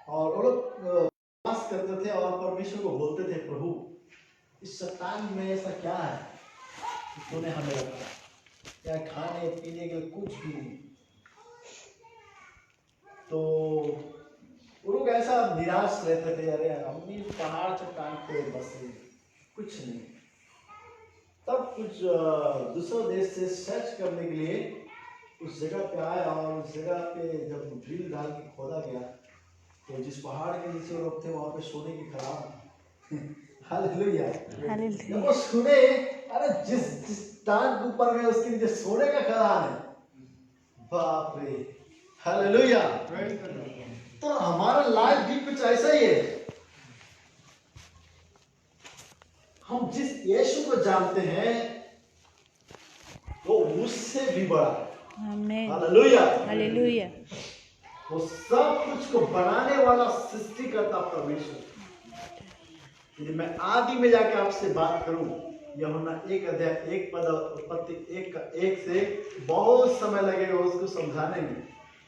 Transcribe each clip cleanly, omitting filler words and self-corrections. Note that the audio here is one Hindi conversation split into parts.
और वो लोग वास करते थे और परमेश्वर को बोलते थे, प्रभु इस चट्टान में ऐसा क्या है कि तूने हमें रखा, क्या खाने पीने के कुछ भी नहीं। तो वो लोग ऐसा निराश रहते थे, अरे हम भी पहाड़ चट्टान पे बसे, कुछ नहीं। तब कुछ दूसरे देश से सर्च करने के लिए उस जगह पे आया और उस जगह पे जब ड्रिल डाल के खोदा गया तो जिस पहाड़ के नीचे वो लोग थे वहां पे सोने की खदान। हालेलुया। जब वो सुने, अरे जिस टांग के ऊपर में उसके नीचे सोने का खदान है, बाप रे, हालेलुया। तो हमारा लाइफ भी कुछ ऐसा ही है। हम जिस यीशु को जानते हैं वो उससे भी बड़ा है। आमीन। हालेलुया। हालेलुया। वो सब कुछ को बनाने वाला सृष्टिकर्ता परमेश्वर। यदि मैं आदि में जाके आपसे बात करूं, यूहन्ना 1 अध्याय 1 पद उत्पत्ति 1 से बहुत समय लगेगा उसको समझाने में,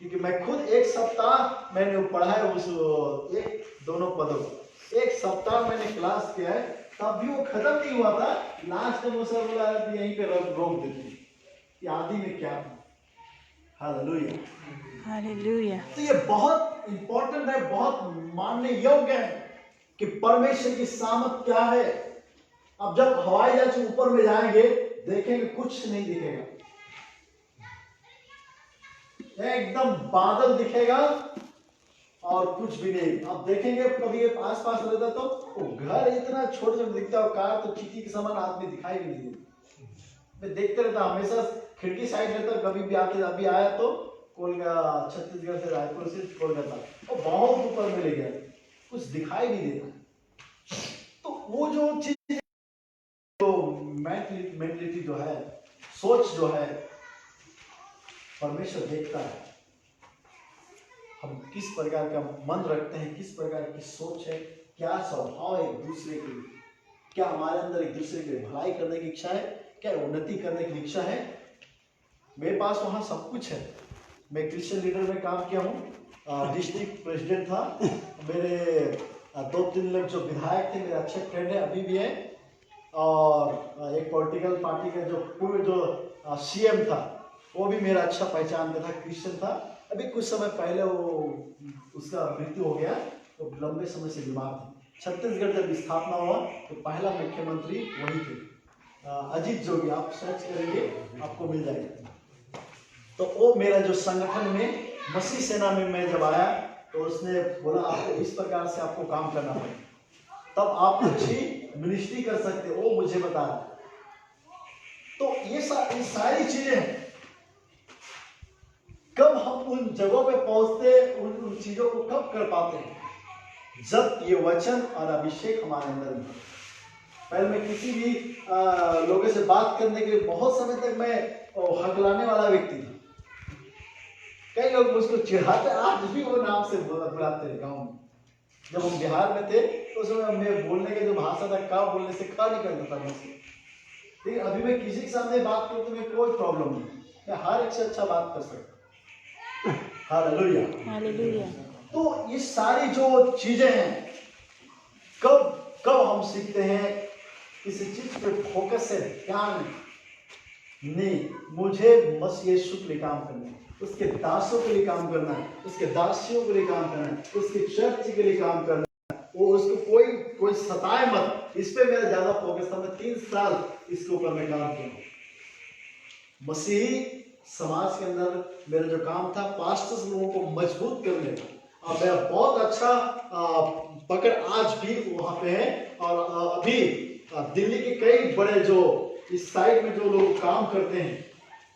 क्योंकि मैं खुद 1 सप्ताह मैंने पढ़ा है उस दोनों पदों को। 1 सप्ताह मैंने क्लास किया है, तब भी वो खत्म नहीं हुआ था। लास्ट में मुझसे बोला यहीं पे रोक देते कि आदि में क्या था। हालेलुया। हालेलुया। तो ये बहुत इंपॉर्टेंट है, बहुत मानने योग्य है कि परमेश्वर की सामर्थ क्या है। अब जब हवाई जहाज ऊपर में जाएंगे देखेंगे कुछ नहीं दिखेगा, एकदम बादल दिखेगा और कुछ भी नहीं। अब देखेंगे कभी आस पास रहता तो घर इतना छोटा छोटा दिखता है, कार तो चीटी के समान आदमी दिखाई भी नहीं देता। मैं देखते रहता हमेशा खिड़की साइड रहता, कभी भी आके अभी आया तो कोलकाता, छत्तीसगढ़ से रायपुर से कोलकाता, और बहुत ऊपर में ले गया, कुछ दिखाई नहीं देता। तो वो जो चीज, जो मेंटलिटी जो है, सोच जो है, परमेश्वर देखता है हम किस प्रकार का मन रखते हैं, किस प्रकार की सोच है, क्या स्वभाव है एक दूसरे के लिए, क्या हमारे अंदर एक दूसरे के लिए भलाई करने की इच्छा है, क्या उन्नति करने की इच्छा है। मेरे पास वहाँ सब कुछ है। मैं क्रिश्चियन लीडर में काम किया हूँ, डिस्ट्रिक्ट प्रेसिडेंट था। मेरे 2-3 लोग जो विधायक थे मेरे अच्छे फ्रेंड है, अभी भी है। और एक पॉलिटिकल पार्टी का जो पूर्व जो सीएम था वो भी मेरा अच्छा पहचानता था, क्रिश्चियन था। अभी कुछ समय पहले वो उसका मृत्यु हो गया, तो लंबे समय से बीमार थे। छत्तीसगढ़ जब स्थापना हुआ तो पहला मुख्यमंत्री वही थे, अजीत जोगी। आप सर्च करेंगे आपको मिल जाएगा। तो वो मेरा जो संगठन में मसीह सेना में मैं जब आया तो उसने बोला आपको इस प्रकार से आपको काम करना पड़ेगा, तब आप अच्छी मिनिस्ट्री कर सकते हो, वो मुझे बता रहा। तो ये सारी चीजें हैं। कब हम उन जगहों पे पहुंचते, उन चीजों को कब कर पाते हैं, जब ये वचन और अभिषेक हमारे अंदर में। पहले मैं किसी भी लोगों से बात करने के लिए बहुत समय तक मैं हकलाने वाला व्यक्ति था। कई लोग मुझको चिढ़ाते, आज भी वो नाम से बुलाते हैं गाँव में। जब हम बिहार में थे तो उस समय मैं बोलने के जो भाषा था, का बोलने से का निकलता था मुझसे। लेकिन अभी मैं किसी के सामने बात करूं तो मैं कोई प्रॉब्लम नहीं, मैं हर एक से अच्छा बात कर सकता हूं। हालेलुया। हालेलुया। तो ये सारी जो चीजें हैं, कब हम सीखते हैं किसी चीज पे फोकस है, ध्यान नहीं। मुझे बस यीशु के लिए काम करना है, उसके दासों के लिए काम करना है, उसके दासियों के लिए काम करना है, उसके चर्च के लिए काम करना है। वो उसको कोई सताए मत, इस पे मेरा ज्यादा फोकस था। मैं 3 साल इसके ऊपर मैं काम किया। मसीही समाज के अंदर मेरा जो काम था, पास्टर्स लोगों को मजबूत करने का, और मेरा बहुत अच्छा पकड़ आज भी वहां पे है। और अभी दिल्ली के कई बड़े जो इस साइड में जो लोग काम करते हैं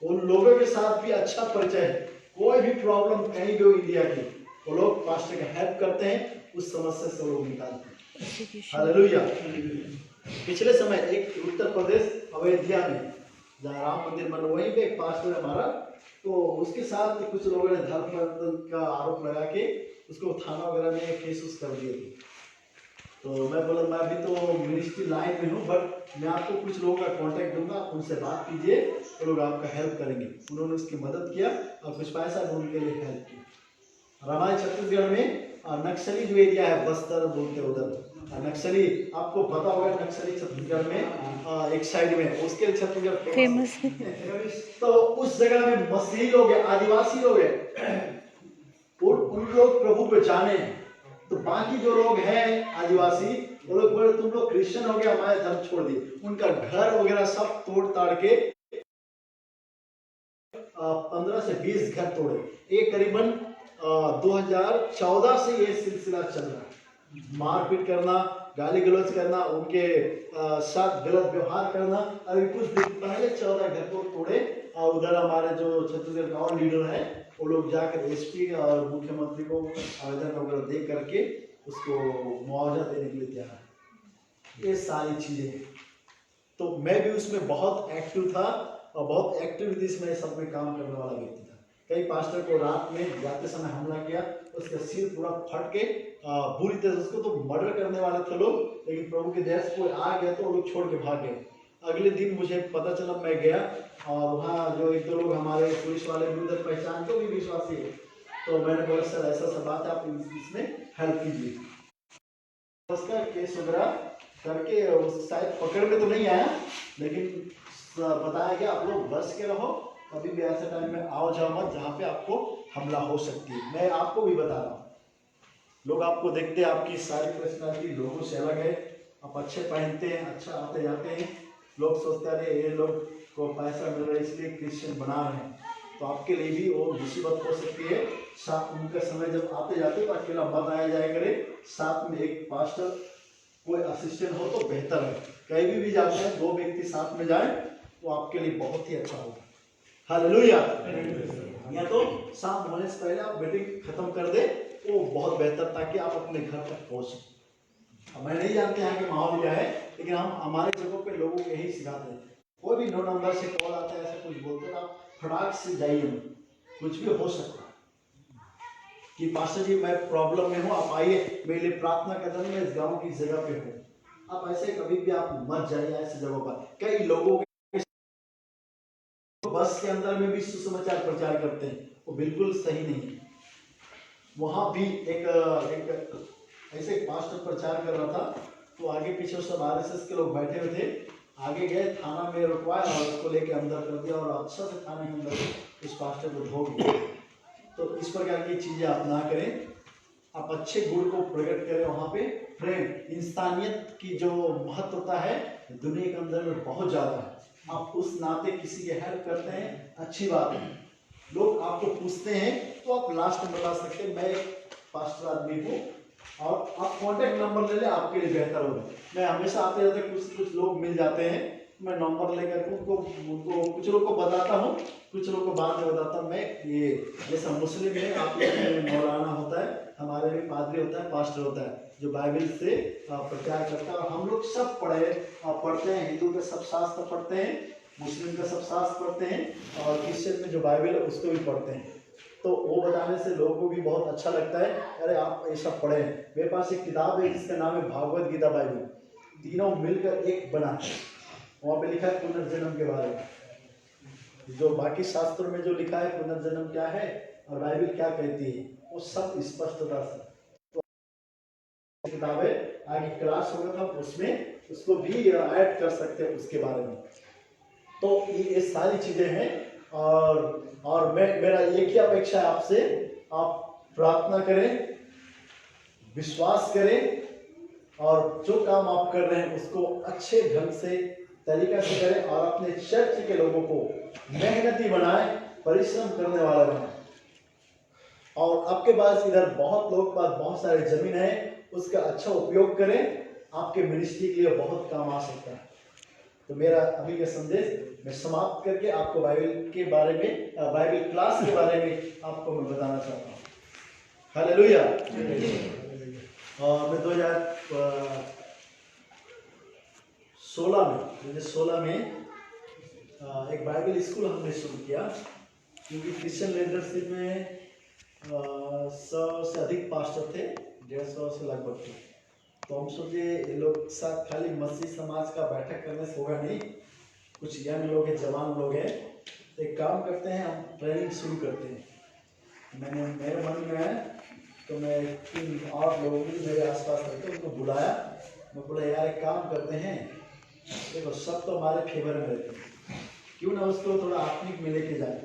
उन लोगों के साथ भी अच्छा परिचय है। कोई भी प्रॉब्लम कहीं भी हो इंडिया की, वो लोग पास्टर का हेल्प करते हैं, उस समस्या से लोग निकालते हैं। हालेलुया। पिछले समय एक उत्तर प्रदेश अयोध्या में जहाँ राम मंदिर बना, वहीं पे एक पास्टर है हमारा, तो उसके साथ कुछ लोगों ने धर्म का आरोप लगा के उसको थाना वगैरह में केस कर दिए थे। तो मैं बोला मैं अभी तो मिनिस्ट्री लाइन में हूँ, बट मैं आपको कुछ लोगों का कांटेक्ट दूंगा, आप उनसे बात कीजिए, वो लोग आपका हेल्प करेंगे। उन्होंने उसकी मदद किया और कुछ पैसा भी उनके लिए हेल्प किया। और हमारे छत्तीसगढ़ में नक्सली जो एरिया है बस्तर बोलते हैं उधर, नक्सली आपको पता होगा, नक्सली छत्तीसगढ़ में एक साइड में, उसके लिए छत्तीसगढ़ फेमस है। तो उस जगह में मसीही लोग हैं, आदिवासी लोग हैं, उन लोग प्रभु को जाने। तो बाकी जो लोग हैं आदिवासी, वो लोग बोले तुम लोग क्रिश्चियन हो गए, हमारे धर्म छोड़ दिए। उनका घर वगैरह सब तोड़ ताड़ के 15 से 20 घर तोड़े। ये करीबन 2014 से ये सिलसिला चल रहा है। मारपीट करना, गाली गलौज करना, उनके साथ गलत व्यवहार करना। अभी कुछ दिन पहले 14 घर को तोड़े, और उधर हमारे जो छत्तीसगढ़ का और लीडर है वो लोग जाकर एसपी और मुख्यमंत्री को आवेदन वगैरह दे करके उसको मुआवजा देने के लिए तैयार है। ये सारी चीजें, तो मैं भी उसमें बहुत एक्टिव था और बहुत एक्टिविटीज में सब में काम करने वाला व्यक्ति था। कई पास्टर को रात में जाते समय हमला किया, उसका सिर पूरा फट के बुरी तरह, उसको तो मर्डर करने वाले थे लोग, लेकिन प्रभु के दया से कोई आ गया तो वो लोग छोड़ के भाग गए। अगले दिन मुझे पता चला, मैं गया और वहाँ जो एक दो लोग हमारे पुलिस वाले भी उधर पहचान को भी विश्वासी है, तो मैंने बोला सर ऐसा सब बात है, आप इसमें हेल्प कीजिए। उसका केस वगैरह करके उस शायद पकड़ में तो नहीं आया, लेकिन बताया गया आप लोग बच के रहो, कभी भी ऐसे टाइम में आओ जाओ मत जहाँ पे आपको हमला हो सकती है। मैं आपको भी बता रहा हूँ, लोग आपको देखते हैं, आपकी सारी पर्सनालिटी लोगों से अलग है, आप अच्छे पहनते हैं, अच्छा आते जाते हैं, लोग सोचते हैं ये लोग को पैसा मिल रहा है इसलिए क्रिश्चियन बना रहे हैं, तो आपके लिए भी वो मुसीबत हो सकती है। साथ उनका समय जब आते जाते तो अकेला मत आया जाया करे, साथ में एक पास्टर कोई असिस्टेंट हो तो बेहतर है। कहीं भी जाते हैं 2 व्यक्ति साथ में जाए तो आपके लिए बहुत ही अच्छा होगा। हालेलुया। या तो शाम होने से पहले आप मीटिंग खत्म कर दे, वो बहुत बेहतर, ताकि आप अपने घर तक पहुंच सकें। मैं नहीं जानते हैं कि माहौल क्या है, लेकिन हम हमारे जगहों पे लोगों को यही सिखाते हैं। कोई भी 9 नंबर से कॉल आता है, ऐसा कुछ बोलते हैं, आप फटाक से जाइए, कुछ भी हो सकता है कि पास्टर जी मैं प्रॉब्लम में हूँ, आप आइए मेरे लिए प्रार्थना कर दें, मैं इस गाँव की जगह पे हूँ। आप ऐसे कभी भी आप मत जाइए ऐसी जगहों पर। कई लोगों बस के अंदर में भी सुसमाचार प्रचार करते हैं, वो बिल्कुल सही नहीं है। वहां भी एक ऐसे पास्टर प्रचार कर रहा था, तो आगे पीछे सब आरएसएस के लोग बैठे हुए थे, आगे गए, थाना में रुकवाया और उसको लेके अंदर कर दिया और अच्छा से थाने के अंदर उस पास्टर को धो दिया। तो इस प्रकार की चीजें आप ना करें, आप अच्छे गुण को प्रकट करें। वहां पे प्रेम, इंसानियत की जो महत्वता है दुनिया के अंदर में बहुत ज्यादा है। आप उस नाते किसी की हेल्प करते हैं, अच्छी बात है। लोग आपको पूछते हैं तो आप लास्ट में बता सकते हैं मैं एक पास्टर आदमी हूँ, और आप कॉन्टेक्ट नंबर ले लें, आपके लिए बेहतर होगा। मैं हमेशा आते जाते कुछ लोग मिल जाते हैं, मैं नंबर लेकर उनको कुछ लोग को बताता हूँ, कुछ लोग को बाद में बताता हूँ। मैं ये जैसा मुस्लिम है, आप लोग में मौलाना होता है, हमारे में पादरी होता है, पास्टर होता है, जो बाइबल से प्रचार करता है। और हम लोग सब पढ़ते हैं, हिंदू के सब शास्त्र पढ़ते हैं, मुस्लिम का सब शास्त्र पढ़ते हैं, और क्रिश्चियन में जो बाइबल है उसको भी पढ़ते हैं। तो वो बताने से लोगों को भी बहुत अच्छा लगता है, अरे आप ऐसा पढ़े हैं। मेरे पास एक किताब है जिसका नाम है भागवत गीता बाइबल, तीनों मिलकर एक बना। वहाँ पे लिखा है पुनर्जन्म के बारे में, जो बाकी शास्त्रों में जो लिखा है पुनर्जन्म क्या है और बाइबल क्या कहती है, वो सब स्पष्टता से। तो किताब है, आगे क्लास होगा था उसमें उसको भी ऐड कर सकते हैं उसके बारे में। तो ये सारी चीजें हैं, और मेरा एक ही अपेक्षा है आपसे, आप प्रार्थना करें, विश्वास करें, और जो काम आप कर रहे हैं उसको अच्छे ढंग से तरीका से करें, और अपने चर्च के लोगों को मेहनती बनाएं, परिश्रम करने वाला बनाएं। और आपके पास इधर बहुत लोगों के पास बहुत सारे जमीन है, उसका अच्छा उपयोग करें, आपके मिनिस्ट्री के लिए बहुत काम आ सकता है। तो मेरा अभी का संदेश मैं समाप्त करके आपको बाइबल के बारे में, बाइबल क्लास के बारे में आपको मैं बताना चाहता हूँ। हालेलुया। और मैं 2016 में एक बाइबल स्कूल हमने शुरू किया, क्योंकि क्रिश्चियन लीडरशिप में 100 से अधिक पास्टर थे, 150 से लगभग थे। तो हम सोचे ये लोग साथ खाली मसीह समाज का बैठक करने से होगा नहीं, कुछ यंग लोग हैं, जवान लोग हैं, तो एक काम करते हैं, हम ट्रेनिंग शुरू करते हैं। मेरे मन में है तो मैं 3 और लोगों को मेरे आसपास रहते उनको बुलाया। मैं बोला यार एक काम करते हैं, देखो सब तो हमारे फेवर में रहते हैं, क्यों ना उसको थोड़ा आत्मिक में लेके जाए।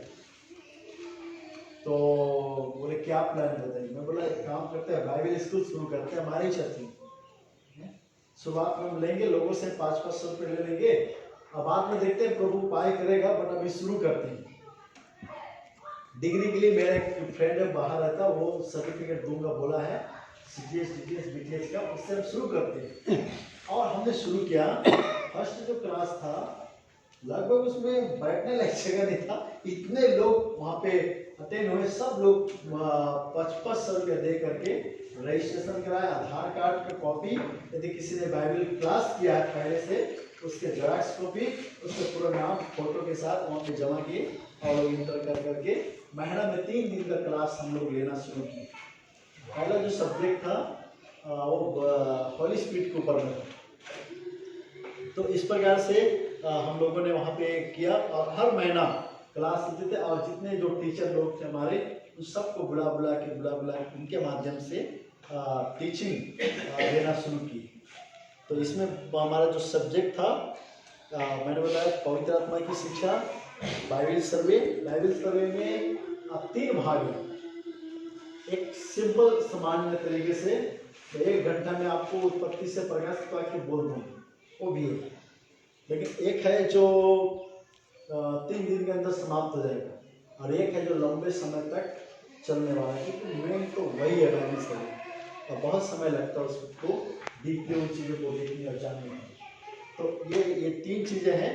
तो बोले क्या प्लान बताइए। मैं बोला एक काम करते हैं, बाइबल स्कूल शुरू करते हैं हमारी चर्च में। शुरुआत में हम लेंगे लोगों से 500-500 रुपये ले लेंगे, अब बाद में देखते हैं प्रभु उपाय करेगा, बट अभी शुरू करते हैं। डिग्री के लिए मेरा एक फ्रेंड है बाहर रहता, वो सर्टिफिकेट दूंगा बोला है, CGS DTS BTS का, उससे हम शुरू करते हैं। और हमने शुरू किया। फर्स्ट जो क्लास था लगभग उसमें बैठने लायक जगह नहीं था, इतने लोग वहाँ पे अटेंड हुए। सब लोग 5500 रुपया दे करके रजिस्ट्रेशन कराया, आधार कार्ड का कॉपी, यदि किसी ने बाइबल क्लास किया है पहले से उसके जेरॉक्स कॉपी, उसके पूरा नाम फोटो के साथ वहाँ पे जमा किए और लोग इंटर कर करके महीना में 3 दिन का क्लास हम लोग लेना शुरू किए। पहला जो सब्जेक्ट था वो होली स्पिरिट के ऊपर में था। तो इस प्रकार से हम लोगों ने वहाँ पे किया और हर महीना क्लास लेते थे, और जितने जो टीचर लोग थे हमारे उन सबको बुला बुला के उनके माध्यम से टीचिंग देना शुरू की। तो इसमें हमारा जो सब्जेक्ट था मैंने बताया पवित्र आत्मा की शिक्षा, बाइबल सर्वे। बाइबल सर्वे में 3 भाग हैं। एक सिंपल सामान्य तरीके से 1 घंटा में आपको उत्पत्ति से प्रकाशित वाक्य बोल दूँ, वो भी है। लेकिन एक है जो 3 दिन के अंदर समाप्त हो जाएगा, और एक है जो लंबे समय तक चलने वाला है, क्योंकि मेन तो वही है बाइबल सर्वे, और बहुत समय लगता है उसको डीपली उन चीज़ों को देखने और जानने में। तो ये 3 चीज़ें हैं,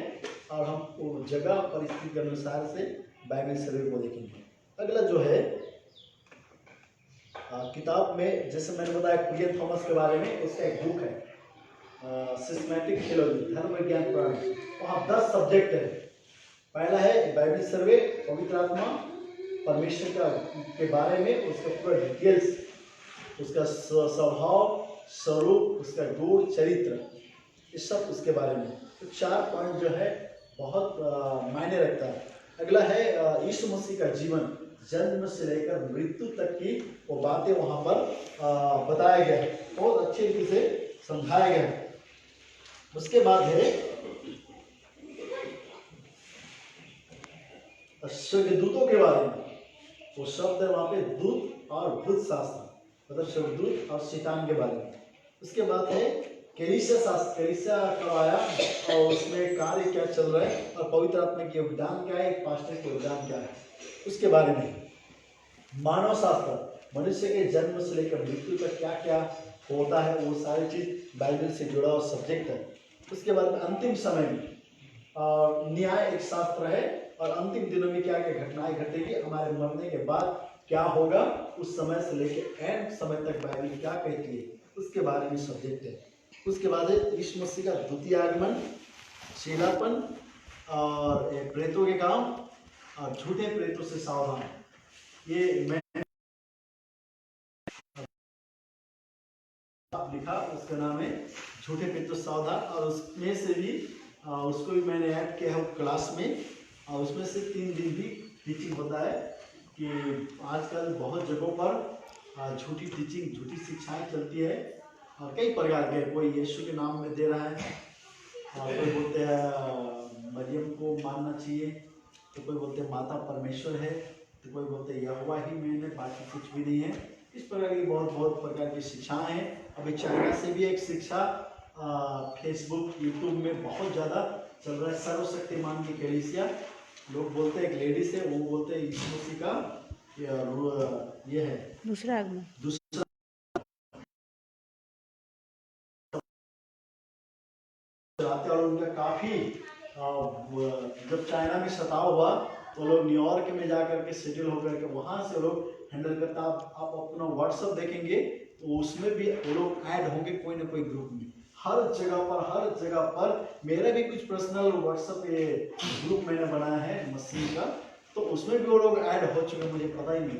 और हम वो जगह परिस्थिति के अनुसार से बाइबल सर्वे को देखेंगे। अगला जो है किताब में, जैसे मैंने बताया कुरियन थॉमस के बारे में, उसका एक बुक है सिस्टमैटिक थियोलॉजी, धर्म विज्ञान प्रणाली। वहाँ 10 सब्जेक्ट है। पहला है बाइबल सर्वे, पवित्र आत्मा, परमेश्वर का के बारे में, उसका पूरा डिटेल्स, उसका स्वभाव, स्वरूप, उसका गुण, चरित्र, ये सब उसके बारे में। तो 4 पॉइंट जो है बहुत मायने रखता है। अगला है यीशु मसीह का जीवन, जन्म से लेकर मृत्यु तक की वो बातें वहाँ पर बताया गया है, बहुत अच्छे तरीके से समझाया गया है। उसके बाद है स्वर्गदूतों के बारे में। वो शब्द है वहाँ पे दूत और भूत शास्त्र, मतलब स्वर्गदूत और शैतान के बारे में। उसके बाद है कलीसिया शास्त्र, कलीसिया कब आया और उसमें कार्य क्या चल रहा है, और पवित्र आत्मा की योगदान क्या है, एक पास्टर का योगदान क्या है, उसके बारे में। मानव शास्त्र, मनुष्य के जन्म से लेकर मृत्यु तक क्या क्या होता है, वो सारी चीज बाइबल से जुड़ा हुआ सब्जेक्ट है। उसके बाद में अंतिम समय में न्याय एक शास्त्र है, और अंतिम दिनों में क्या क्या घटनाएं घटेगी, हमारे मरने के बाद क्या होगा, उस समय से लेकर एंड समय तक बाइबल क्या कहती है, उसके बारे में सब्जेक्ट है। उसके बाद है यीशु मसीह का द्वितीय आगमन, शीलापन, और प्रेतों के काम, और झूठे प्रेतों से सावधान। ये मैं लिखा, उसका नाम है झूठे प्रेतों से सावधान, और उसमें से भी उसको भी मैंने ऐड किया है क्लास में, और उसमें से 3 दिन भी टीचिंग होता है कि आजकल बहुत जगहों पर झूठी टीचिंग, झूठी शिक्षाएं चलती है, और कई प्रकार के, कोई यीशु के नाम में दे रहा है, और कोई बोलते हैं मरियम को मानना चाहिए, तो कोई बोलते हैं माता परमेश्वर है, तो कोई बोलते हैं यहोवा ही मेन है, बाकी कुछ भी नहीं है। इस प्रकार की बहुत प्रकार की शिक्षाएं हैं। अभी चाइना से भी एक शिक्षा फेसबुक यूट्यूब में बहुत ज़्यादा चल रहा है, सर्वशक्तिमान की कलीसिया। लोग बोलते हैं एक लेडीज है, वो बोलते हैं यीशु मसीह का ये है दूसरा आगमन, दूसरा चलाते, और उनका काफ़ी जब चाइना में सताव हुआ तो लोग न्यूयॉर्क में जाकर के सेटल होकर के वहाँ से लोग हैंडल करता। आप अपना व्हाट्सएप देखेंगे तो उसमें भी वो लोग ऐड होंगे कोई ना कोई ग्रुप में, हर जगह पर। मेरा भी कुछ पर्सनल व्हाट्सएप ग्रुप मैंने बनाया है मसीह का, तो उसमें भी वो लोग ऐड हो चुके, मुझे पता ही नहीं।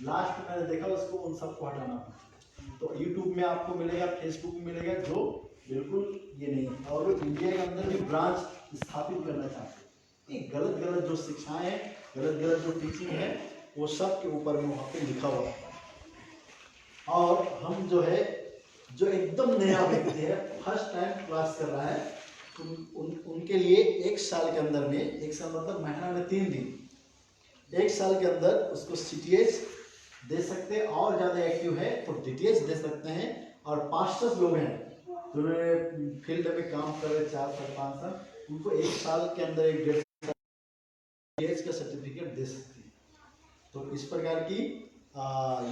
लास्ट में मैंने देखा उसको उन सबको हटाना था। तो यूट्यूब में आपको मिलेगा, फेसबुक में मिलेगा, जो बिल्कुल ये नहीं है। और वो इंडिया के अंदर भी ब्रांच स्थापित करना चाहते हैं। ये गलत जो शिक्षाएं हैं, गलत जो टीचिंग है, वो सब के ऊपर में वहाँ पे लिखा हुआ है। और हम जो है जो एकदम नया व्यक्ति है, फर्स्ट टाइम क्लास कर रहा है, उनके लिए 1 साल के अंदर में, 1 साल मतलब महीना में 3 दिन, 1 साल के अंदर उसको CTH दे सकते हैं, और ज़्यादा एक्टिव है तो DTH दे सकते हैं। और पास्टर्स लोग हैं जिन्होंने फील्ड में काम कर रहे 4 साल 5 साल, उनको 1 साल के अंदर 1 DTH का सर्टिफिकेट दे सकते हैं। तो इस प्रकार की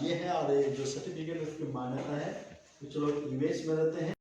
ये है। और जो सर्टिफिकेट उसकी मान्यता है, कुछ लोग US में रहते हैं।